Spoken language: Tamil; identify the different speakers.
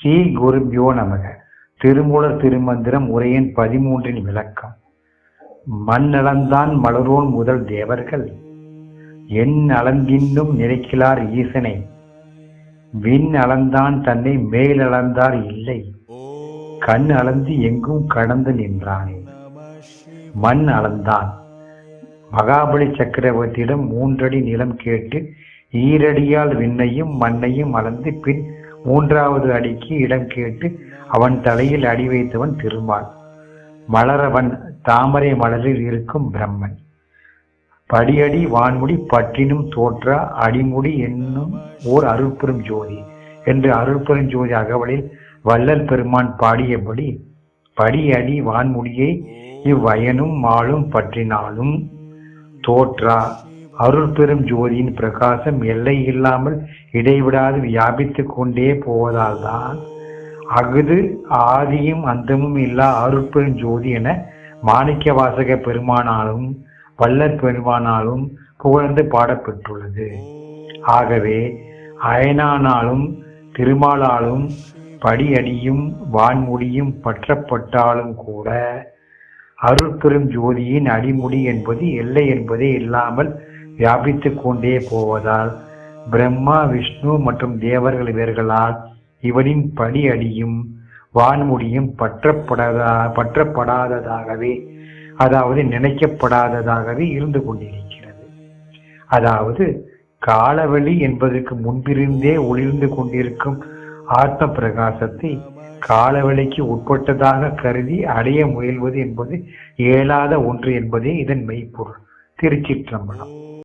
Speaker 1: ஸ்ரீ குருபியோ நமக. திருமூலர் திருமந்திரம் உரையின் 13 விளக்கம். மண் அளந்தான் மலரோன் முதல் தேவர்கள் என் அளந்தின்னும் நினைக்கிறார் ஈசனை. விண் அளந்தான் தன்னை மேல் அளந்தார் இல்லை. கண் அளந்து எங்கும் கடந்து நின்றானே. மண் அளந்தான். மகாபலி சக்கரவர்த்தியிடம் 3 அடி நிலம் கேட்டு ஈரடியால் விண்ணையும் மண்ணையும் அளந்து பின் 3வது அடிக்கு இடம் கேட்டு அவன் தலையில் அடி வைத்தவன் திருமால். மலரவன் தாமரை மலரில் இருக்கும் பிரம்மன். படியடி வான்முடி பற்றினும் தோற்றா அடிமுடி என்னும் ஓர் அருட்பெரும் ஜோதி என்று அருட்பெரும் ஜோதி அகவலில் வள்ளல் பெருமான் பாடியபடி படியடி வான்முடியை இவ்வயனும் மாலும் பற்றினாலும் தோற்றா அருட்பெரும் ஜோதியின் பிரகாசம் எல்லை இல்லாமல் இடைவிடாது வியாபித்து கொண்டே போவதால் தான் அகுது ஆதியும் அந்தமும் இல்லா அருட்பெரும் ஜோதி என மாணிக்க வாசக பெருமானாலும் வள்ளற் பெருமானாலும் புகழ்ந்து பாடப்பெற்றுள்ளது. ஆகவே அயனானாலும் திருமாலாலும் படியடியும் வான்முடியும் பற்றப்பட்டாலும் கூட அருட்பெரும் ஜோதியின் அடிமுடி என்பது எல்லை என்பதே இல்லாமல் வியாபித்து கொண்டே போவதால் பிரம்மா விஷ்ணு மற்றும் தேவர்கள் இவர்களால் இவனின் படி அடியும் வான்முடியும் பற்றப்படாததாகவே, அதாவது நினைக்கப்படாததாகவே இருந்து கொண்டிருக்கிறது. அதாவது காலவெளி என்பதற்கு முன்பிருந்தே ஒளிர்ந்து கொண்டிருக்கும் ஆத்ம பிரகாசத்தை காலவெளிக்கு உட்பட்டதாக கருதி அடைய முயல்வது என்பது இயலாத ஒன்று என்பதே இதன் மெய்ப்பொருள். திருச்சிற்றம்பலம்.